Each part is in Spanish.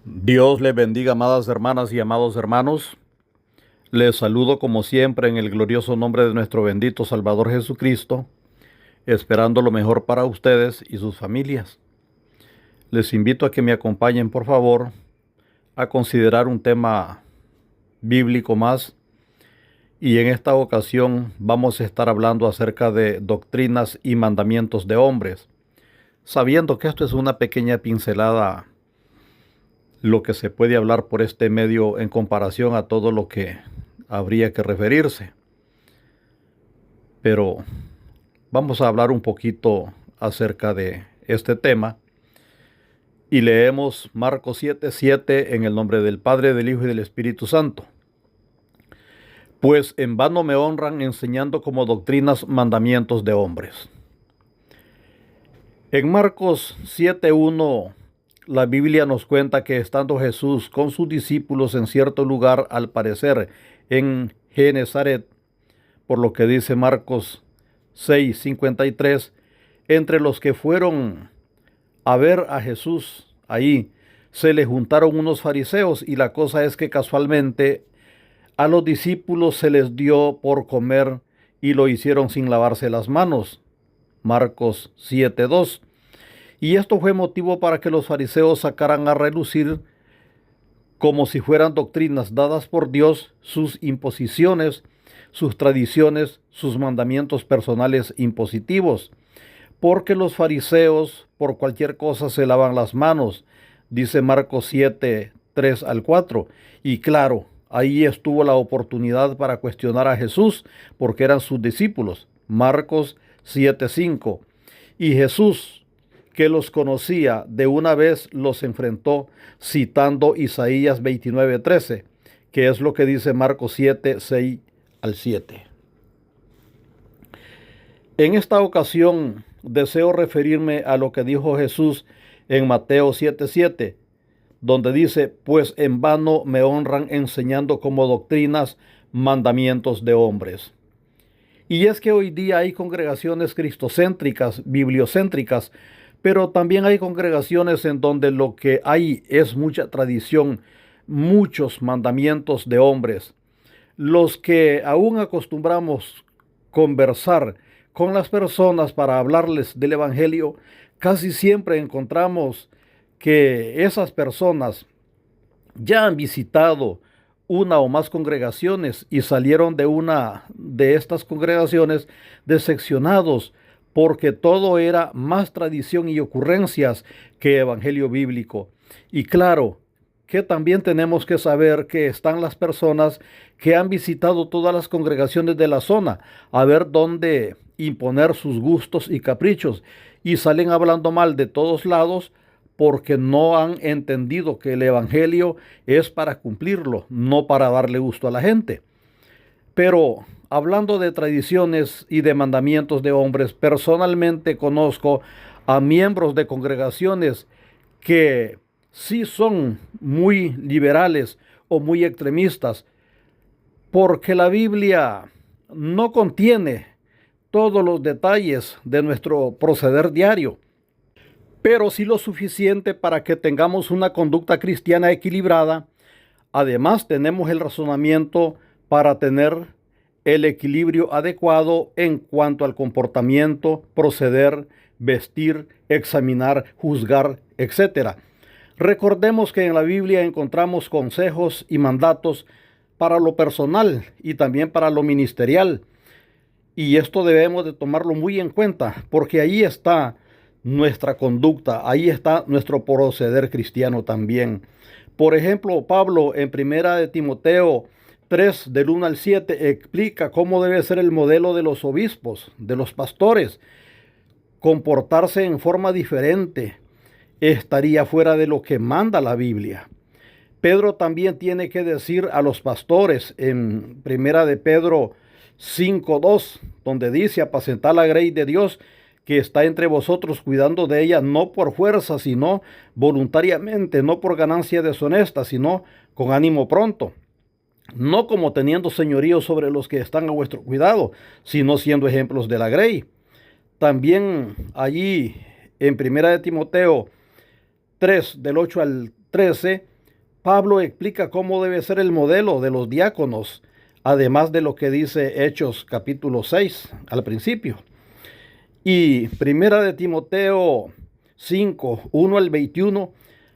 Dios les bendiga, amadas hermanas y amados hermanos. Les saludo como siempre en el glorioso nombre de nuestro bendito Salvador Jesucristo, esperando lo mejor para ustedes y sus familias. Les invito a que me acompañen, por favor, a considerar un tema bíblico más. Y en esta ocasión vamos a estar hablando acerca de doctrinas y mandamientos de hombres, sabiendo que esto es una pequeña pincelada lo que se puede hablar por este medio en comparación a todo lo que habría que referirse. Pero vamos a hablar un poquito acerca de este tema y leemos Marcos 7:7 en el nombre del Padre, del Hijo y del Espíritu Santo. Pues en vano me honran enseñando como doctrinas mandamientos de hombres. En Marcos 7:1 la Biblia nos cuenta que estando Jesús con sus discípulos en cierto lugar, al parecer en Genezaret, por lo que dice Marcos 6:53, entre los que fueron a ver a Jesús ahí, se le juntaron unos fariseos, y la cosa es que casualmente a los discípulos se les dio por comer y lo hicieron sin lavarse las manos. Marcos 7:2. Y esto fue motivo para que los fariseos sacaran a relucir, como si fueran doctrinas dadas por Dios, sus imposiciones, sus tradiciones, sus mandamientos personales impositivos. Porque los fariseos por cualquier cosa se lavan las manos, dice Marcos 7:3-4. Y claro, ahí estuvo la oportunidad para cuestionar a Jesús, porque eran sus discípulos. Marcos 7:5. Y Jesús, que los conocía, de una vez los enfrentó, citando Isaías 29:13, que es lo que dice Marcos 7:6-7. En esta ocasión deseo referirme a lo que dijo Jesús en Mateo 7:7, donde dice: pues en vano me honran enseñando como doctrinas mandamientos de hombres. Y es que hoy día hay congregaciones cristocéntricas, bibliocéntricas, pero también hay congregaciones en donde lo que hay es mucha tradición, muchos mandamientos de hombres. Los que aún acostumbramos conversar con las personas para hablarles del Evangelio, casi siempre encontramos que esas personas ya han visitado una o más congregaciones y salieron de una de estas congregaciones decepcionados, porque todo era más tradición y ocurrencias que evangelio bíblico. Y claro, que también tenemos que saber que están las personas que han visitado todas las congregaciones de la zona a ver dónde imponer sus gustos y caprichos, y salen hablando mal de todos lados, porque no han entendido que el evangelio es para cumplirlo, no para darle gusto a la gente. Pero hablando de tradiciones y de mandamientos de hombres, personalmente conozco a miembros de congregaciones que sí son muy liberales o muy extremistas, porque la Biblia no contiene todos los detalles de nuestro proceder diario, pero sí lo suficiente para que tengamos una conducta cristiana equilibrada. Además, tenemos el razonamiento para tener el equilibrio adecuado en cuanto al comportamiento, proceder, vestir, examinar, juzgar, etc. Recordemos que en la Biblia encontramos consejos y mandatos para lo personal y también para lo ministerial. Y esto debemos de tomarlo muy en cuenta, porque ahí está nuestra conducta, ahí está nuestro proceder cristiano también. Por ejemplo, Pablo en Primera de Timoteo 3, del 1 al 7, explica cómo debe ser el modelo de los obispos, de los pastores. Comportarse en forma diferente estaría fuera de lo que manda la Biblia. Pedro también tiene que decir a los pastores en Primera de Pedro 5:2, donde dice: apacentad la grey de Dios que está entre vosotros, cuidando de ella, no por fuerza, sino voluntariamente, no por ganancia deshonesta, sino con ánimo pronto, no como teniendo señorío sobre los que están a vuestro cuidado, sino siendo ejemplos de la grey. También allí en Primera de Timoteo 3, del 8 al 13, Pablo explica cómo debe ser el modelo de los diáconos, además de lo que dice Hechos capítulo 6 al principio. Y primera de Timoteo 5, 1 al 21,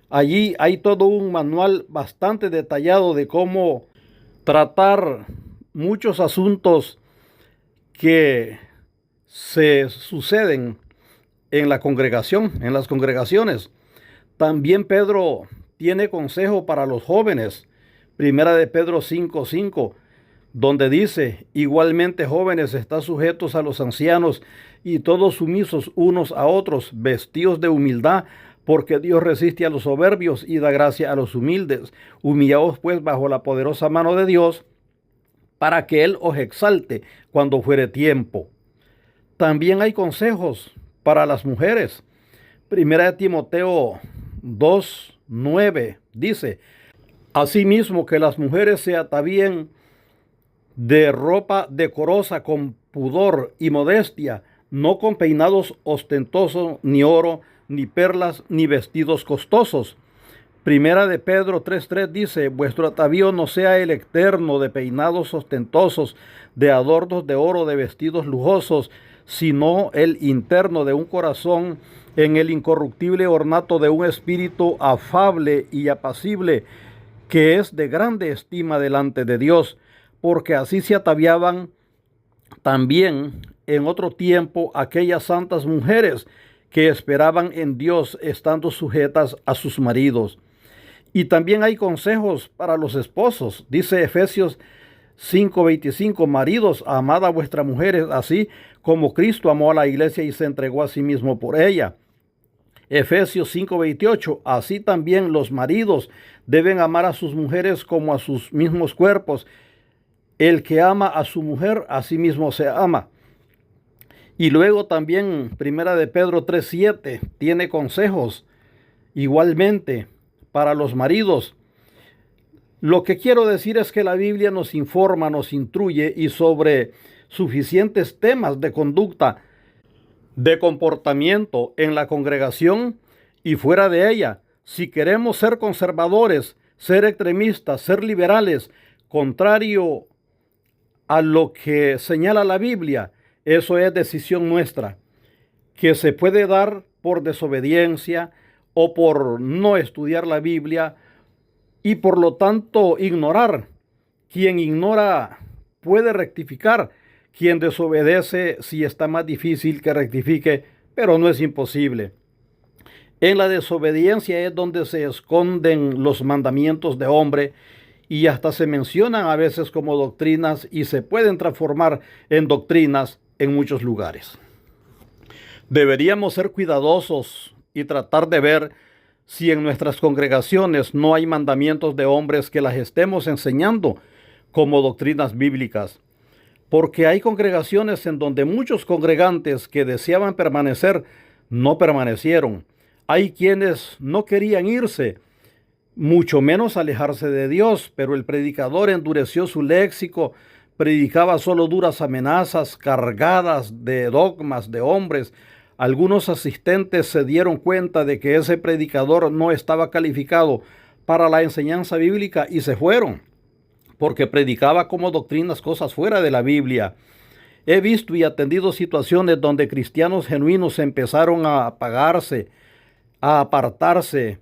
allí hay todo un manual bastante detallado de cómo tratar muchos asuntos que se suceden en la congregación, en las congregaciones. También Pedro tiene consejo para los jóvenes. Primera de Pedro 5:5, donde dice: igualmente jóvenes, estad sujetos a los ancianos y todos sumisos unos a otros, vestidos de humildad, porque Dios resiste a los soberbios y da gracia a los humildes. Humillaos pues bajo la poderosa mano de Dios, para que Él os exalte cuando fuere tiempo. También hay consejos para las mujeres. Primera de Timoteo 2:9 dice: asimismo que las mujeres se atavíen de ropa decorosa, con pudor y modestia, no con peinados ostentosos, ni oro, ni perlas, ni vestidos costosos. Primera de Pedro 3:3 dice: vuestro atavío no sea el externo de peinados ostentosos, de adornos de oro, de vestidos lujosos, sino el interno de un corazón en el incorruptible ornato de un espíritu afable y apacible, que es de grande estima delante de Dios, porque así se ataviaban también en otro tiempo aquellas santas mujeres que esperaban en Dios, estando sujetas a sus maridos. Y también hay consejos para los esposos. Dice Efesios 5:25: maridos, amad a vuestras mujeres, así como Cristo amó a la iglesia y se entregó a sí mismo por ella. Efesios 5:28: así también los maridos deben amar a sus mujeres como a sus mismos cuerpos. El que ama a su mujer, a sí mismo se ama. Y luego también Primera de Pedro 3:7 tiene consejos igualmente para los maridos. Lo que quiero decir es que la Biblia nos informa, nos instruye y sobre suficientes temas de conducta, de comportamiento en la congregación y fuera de ella. Si queremos ser conservadores, ser extremistas, ser liberales, contrario a lo que señala la Biblia, eso es decisión nuestra, que se puede dar por desobediencia o por no estudiar la Biblia y por lo tanto ignorar. Quien ignora puede rectificar. Quien desobedece, sí está más difícil que rectifique, pero no es imposible. En la desobediencia es donde se esconden los mandamientos de hombre, y hasta se mencionan a veces como doctrinas y se pueden transformar en doctrinas en muchos lugares. Deberíamos ser cuidadosos y tratar de ver si en nuestras congregaciones no hay mandamientos de hombres que las estemos enseñando como doctrinas bíblicas. Porque hay congregaciones en donde muchos congregantes que deseaban permanecer no permanecieron. Hay quienes no querían irse, mucho menos alejarse de Dios, pero el predicador endureció su léxico, predicaba solo duras amenazas cargadas de dogmas de hombres. Algunos asistentes se dieron cuenta de que ese predicador no estaba calificado para la enseñanza bíblica y se fueron, porque predicaba como doctrinas cosas fuera de la Biblia. He visto y atendido situaciones donde cristianos genuinos empezaron a apagarse, a apartarse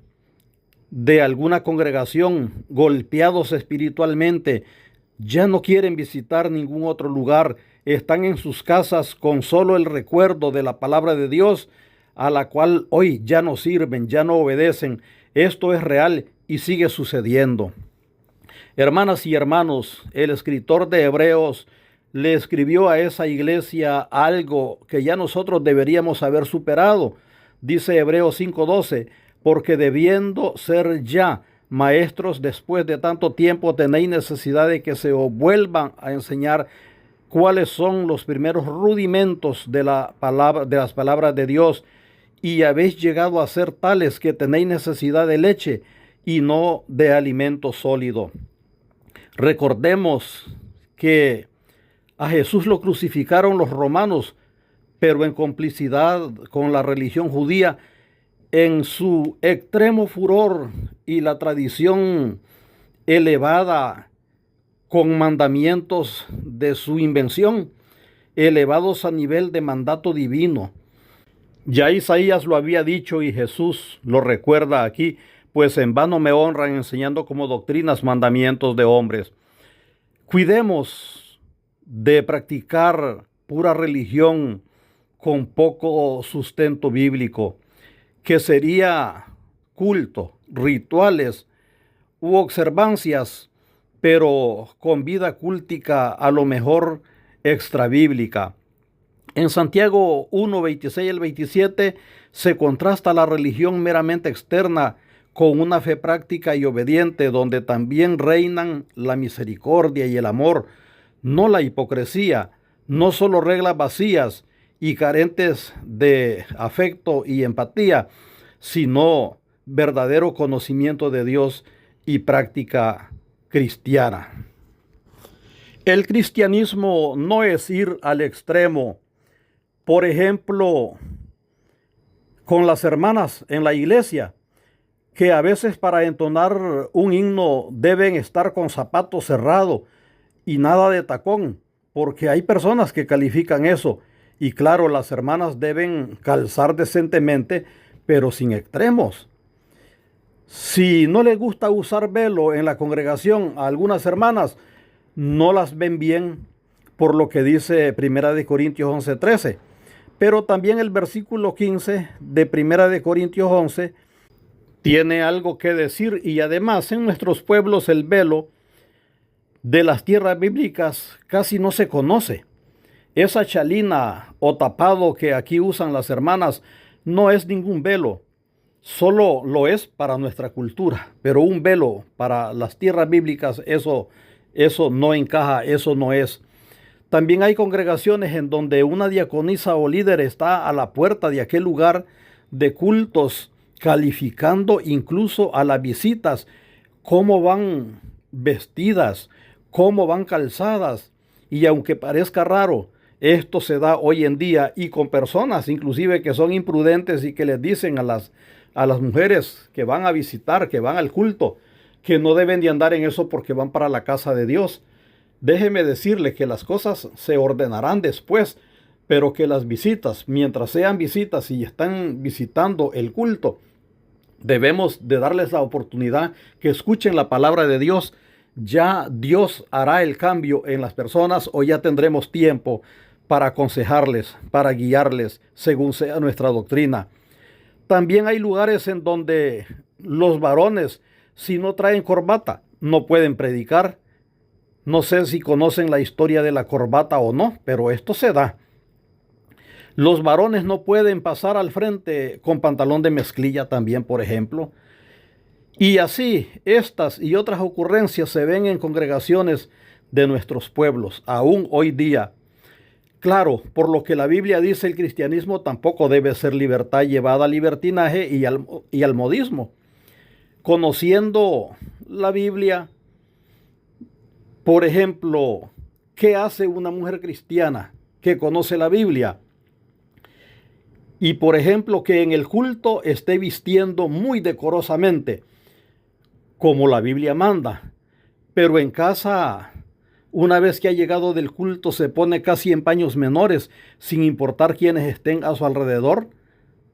de alguna congregación, golpeados espiritualmente. Ya no quieren visitar ningún otro lugar. Están en sus casas con solo el recuerdo de la palabra de Dios, a la cual hoy ya no sirven, ya no obedecen. Esto es real y sigue sucediendo. Hermanas y hermanos, el escritor de Hebreos le escribió a esa iglesia algo que ya nosotros deberíamos haber superado. Dice Hebreos 5:12: porque debiendo ser ya maestros después de tanto tiempo, tenéis necesidad de que se os vuelvan a enseñar cuáles son los primeros rudimentos de las palabras de Dios, y habéis llegado a ser tales que tenéis necesidad de leche y no de alimento sólido. Recordemos que a Jesús lo crucificaron los romanos, pero en complicidad con la religión judía, en su extremo furor y la tradición elevada con mandamientos de su invención, elevados a nivel de mandato divino. Ya Isaías lo había dicho y Jesús lo recuerda aquí, pues en vano me honran enseñando como doctrinas mandamientos de hombres. Cuidemos de practicar pura religión con poco sustento bíblico, que sería culto, rituales u observancias, pero con vida cúltica a lo mejor extrabíblica. En Santiago 1, 26 al 27 se contrasta la religión meramente externa con una fe práctica y obediente, donde también reinan la misericordia y el amor, no la hipocresía, no solo reglas vacías y carentes de afecto y empatía, sino verdadero conocimiento de Dios y práctica cristiana. El cristianismo no es ir al extremo. Por ejemplo, con las hermanas en la iglesia, que a veces para entonar un himno deben estar con zapato cerrado y nada de tacón, porque hay personas que califican eso. Y claro, las hermanas deben calzar decentemente, pero sin extremos. Si no les gusta usar velo en la congregación a algunas hermanas, no las ven bien, por lo que dice 1 Corintios 11:13. Pero también el versículo 15 de 1 Corintios 11 tiene algo que decir, y además en nuestros pueblos el velo de las tierras bíblicas casi no se conoce. Esa chalina o tapado que aquí usan las hermanas no es ningún velo, solo lo es para nuestra cultura, pero un velo para las tierras bíblicas, eso no encaja, eso no es. También hay congregaciones en donde una diaconisa o líder está a la puerta de aquel lugar de cultos, calificando incluso a las visitas, cómo van vestidas, cómo van calzadas. Y aunque parezca raro, esto se da hoy en día y con personas inclusive que son imprudentes y que les dicen a las mujeres que van a visitar, que van al culto, que no deben de andar en eso porque van para la casa de Dios. Déjeme decirle que las cosas se ordenarán después, pero que las visitas, mientras sean visitas y están visitando el culto, debemos de darles la oportunidad que escuchen la palabra de Dios. Ya Dios hará el cambio en las personas, o ya tendremos tiempo para aconsejarles, para guiarles según sea nuestra doctrina. También hay lugares en donde los varones, si no traen corbata, no pueden predicar. No sé si conocen la historia de la corbata o no, pero esto se da. Los varones no pueden pasar al frente con pantalón de mezclilla también, por ejemplo. Y así, estas y otras ocurrencias se ven en congregaciones de nuestros pueblos, aún hoy día. Claro, por lo que la Biblia dice, el cristianismo tampoco debe ser libertad llevada al libertinaje y al modismo. Conociendo la Biblia, por ejemplo, ¿qué hace una mujer cristiana que conoce la Biblia? Y por ejemplo, que en el culto esté vistiendo muy decorosamente, como la Biblia manda, pero en casa, una vez que ha llegado del culto, se pone casi en paños menores, sin importar quiénes estén a su alrededor.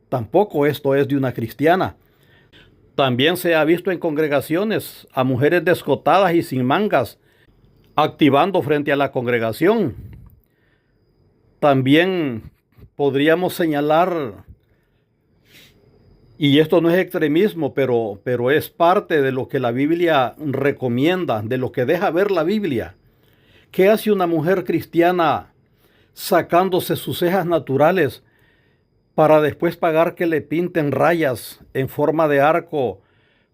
Tampoco esto es de una cristiana. También se ha visto en congregaciones a mujeres descotadas y sin mangas, activando frente a la congregación. También podríamos señalar, y esto no es extremismo, pero es parte de lo que la Biblia recomienda, de lo que deja ver la Biblia. ¿Qué hace una mujer cristiana sacándose sus cejas naturales para después pagar que le pinten rayas en forma de arco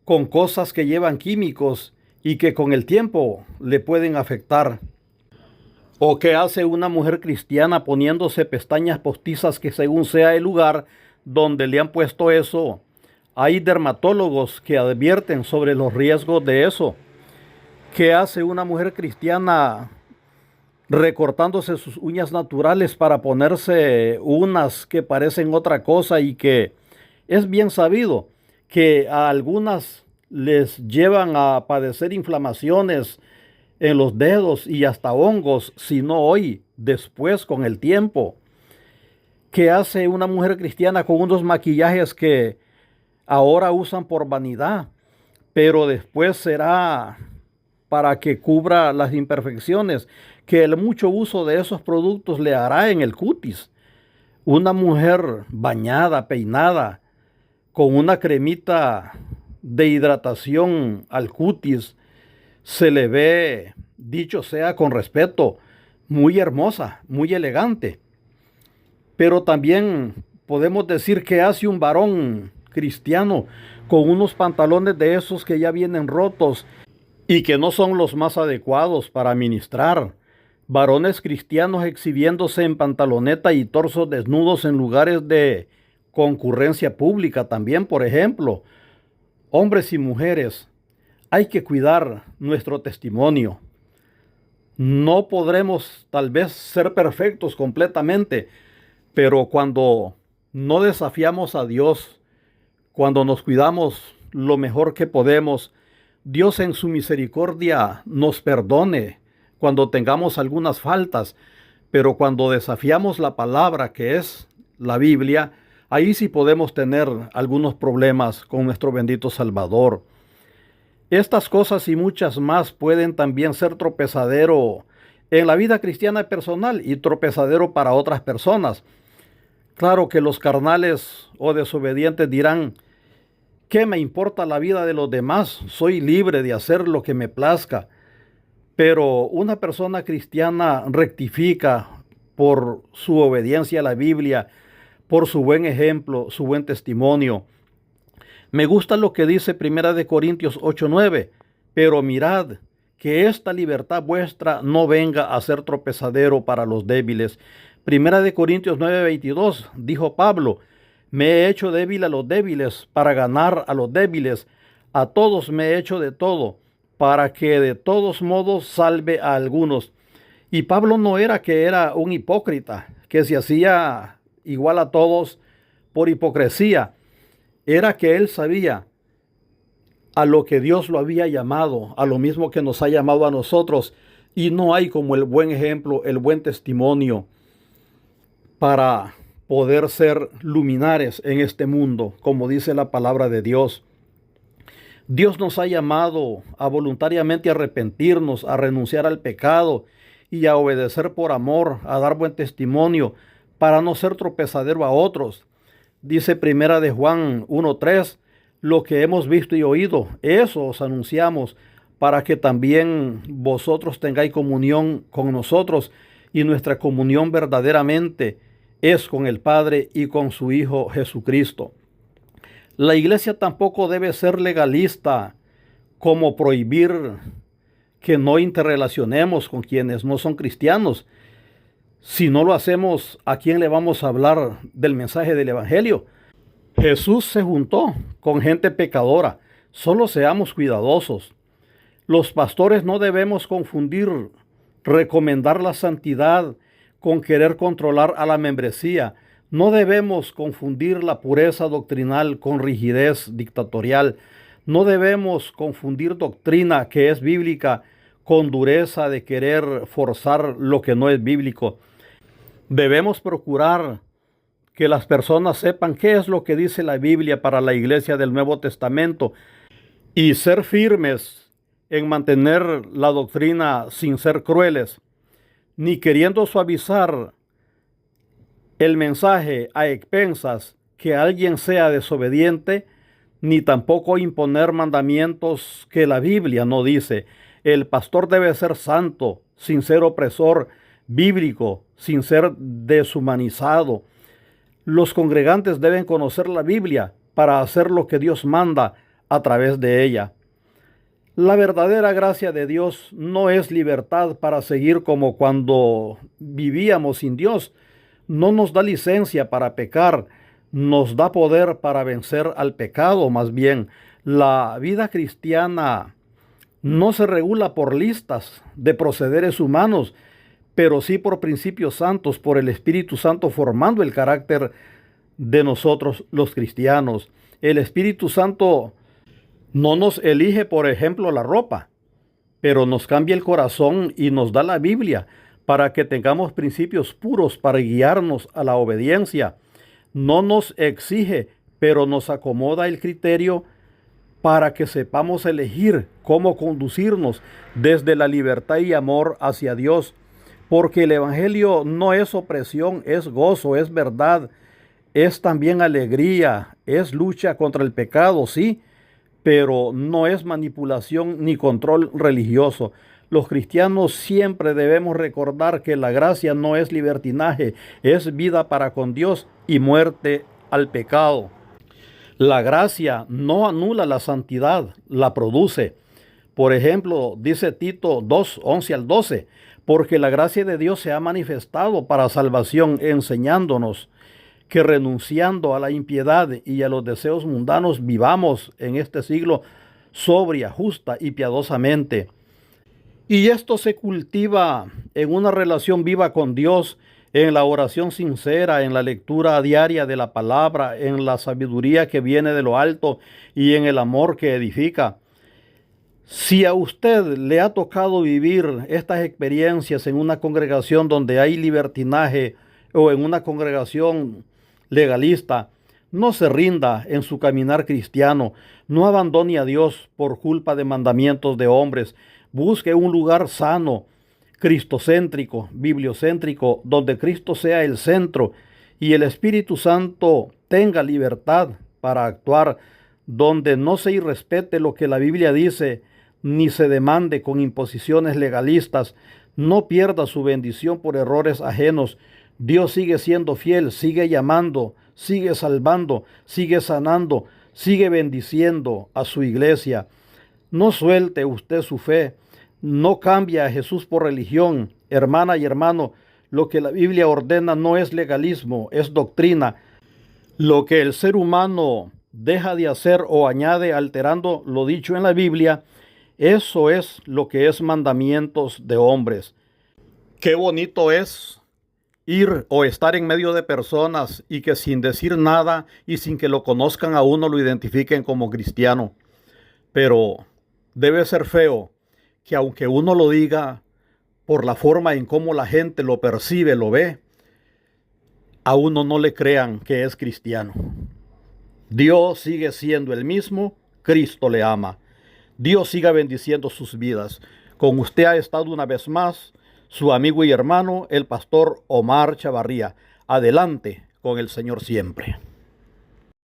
con cosas que llevan químicos y que con el tiempo le pueden afectar? ¿O qué hace una mujer cristiana poniéndose pestañas postizas que según sea el lugar donde le han puesto eso, hay dermatólogos que advierten sobre los riesgos de eso? ¿Qué hace una mujer cristiana recortándose sus uñas naturales para ponerse unas que parecen otra cosa y que Es bien sabido que a algunas les llevan a padecer inflamaciones en los dedos y hasta hongos, si no hoy, después con el tiempo. ¿Qué hace una mujer cristiana con unos maquillajes que ahora usan por vanidad, pero después será para que cubra las imperfecciones que el mucho uso de esos productos le hará en el cutis? Una mujer bañada, peinada, con una cremita de hidratación al cutis, se le ve, dicho sea con respeto, muy hermosa, muy elegante. Pero también podemos decir que hace un varón cristiano con unos pantalones de esos que ya vienen rotos y que no son los más adecuados para ministrar. Varones cristianos exhibiéndose en pantaloneta y torsos desnudos en lugares de concurrencia pública también, por ejemplo. Hombres y mujeres, hay que cuidar nuestro testimonio. No podremos tal vez ser perfectos completamente, pero cuando no desafiamos a Dios, cuando nos cuidamos lo mejor que podemos, Dios en su misericordia nos perdone cuando tengamos algunas faltas, pero cuando desafiamos la palabra que es la Biblia, ahí sí podemos tener algunos problemas con nuestro bendito Salvador. Estas cosas y muchas más pueden también ser tropezadero en la vida cristiana personal y tropezadero para otras personas. Claro que los carnales o desobedientes dirán: ¿qué me importa la vida de los demás? Soy libre de hacer lo que me plazca. Pero una persona cristiana rectifica por su obediencia a la Biblia, por su buen ejemplo, su buen testimonio. Me gusta lo que dice 1 Corintios 8:9. Pero mirad que esta libertad vuestra no venga a ser tropezadero para los débiles. 1 Corintios 9:22 dijo Pablo: me he hecho débil a los débiles para ganar a los débiles. A todos me he hecho de todo, para que de todos modos salve a algunos. Y Pablo no era que era un hipócrita, que se hacía igual a todos por hipocresía. Era que él sabía a lo que Dios lo había llamado, a lo mismo que nos ha llamado a nosotros. Y no hay como el buen ejemplo, el buen testimonio para poder ser luminares en este mundo, como dice la palabra de Dios. Dios nos ha llamado a voluntariamente arrepentirnos, a renunciar al pecado y a obedecer por amor, a dar buen testimonio para no ser tropezadero a otros. Dice 1 Juan 1:3, lo que hemos visto y oído, eso os anunciamos, para que también vosotros tengáis comunión con nosotros, y nuestra comunión verdaderamente es con el Padre y con su Hijo Jesucristo. La iglesia tampoco debe ser legalista, como prohibir que no interrelacionemos con quienes no son cristianos. Si no lo hacemos, ¿a quién le vamos a hablar del mensaje del Evangelio? Jesús se juntó con gente pecadora. Solo seamos cuidadosos. Los pastores no debemos confundir recomendar la santidad con querer controlar a la membresía. No debemos confundir la pureza doctrinal con rigidez dictatorial. No debemos confundir doctrina que es bíblica con dureza de querer forzar lo que no es bíblico. Debemos procurar que las personas sepan qué es lo que dice la Biblia para la iglesia del Nuevo Testamento y ser firmes en mantener la doctrina sin ser crueles, ni queriendo suavizar el mensaje a expensas que alguien sea desobediente, ni tampoco imponer mandamientos que la Biblia no dice. El pastor debe ser santo, sin ser opresor, bíblico, sin ser deshumanizado. Los congregantes deben conocer la Biblia para hacer lo que Dios manda a través de ella. La verdadera gracia de Dios no es libertad para seguir como cuando vivíamos sin Dios. No nos da licencia para pecar, nos da poder para vencer al pecado. Más bien, la vida cristiana no se regula por listas de procederes humanos, pero sí por principios santos, por el Espíritu Santo formando el carácter de nosotros los cristianos. El Espíritu Santo no nos elige, por ejemplo, la ropa, pero nos cambia el corazón y nos da la Biblia para que tengamos principios puros para guiarnos a la obediencia. No nos exige, pero nos acomoda el criterio para que sepamos elegir cómo conducirnos desde la libertad y amor hacia Dios. Porque el Evangelio no es opresión, es gozo, es verdad, es también alegría, es lucha contra el pecado, sí, pero no es manipulación ni control religioso. Los cristianos siempre debemos recordar que la gracia no es libertinaje, es vida para con Dios y muerte al pecado. La gracia no anula la santidad, la produce. Por ejemplo, dice Tito 2, 11 al 12, porque la gracia de Dios se ha manifestado para salvación, enseñándonos que renunciando a la impiedad y a los deseos mundanos vivamos en este siglo sobria, justa y piadosamente. Y esto se cultiva en una relación viva con Dios, en la oración sincera, en la lectura diaria de la palabra, en la sabiduría que viene de lo alto y en el amor que edifica. Si a usted le ha tocado vivir estas experiencias en una congregación donde hay libertinaje o en una congregación legalista, no se rinda en su caminar cristiano, no abandone a Dios por culpa de mandamientos de hombres. Busque un lugar sano, cristocéntrico, bibliocéntrico, donde Cristo sea el centro y el Espíritu Santo tenga libertad para actuar, donde no se irrespete lo que la Biblia dice, ni se demande con imposiciones legalistas. No pierda su bendición por errores ajenos. Dios sigue siendo fiel, sigue llamando, sigue salvando, sigue sanando, sigue bendiciendo a su iglesia. No suelte usted su fe, no cambie a Jesús por religión. Hermana y hermano, lo que la Biblia ordena no es legalismo, es doctrina. Lo que el ser humano deja de hacer o añade alterando lo dicho en la Biblia, eso es lo que es mandamientos de hombres. Qué bonito es ir o estar en medio de personas y que sin decir nada y sin que lo conozcan a uno lo identifiquen como cristiano. Pero debe ser feo que aunque uno lo diga por la forma en cómo la gente lo percibe, lo ve, a uno no le crean que es cristiano. Dios sigue siendo el mismo, Cristo le ama. Dios siga bendiciendo sus vidas. Con usted ha estado una vez más su amigo y hermano, el pastor Omar Chavarría. Adelante con el Señor siempre.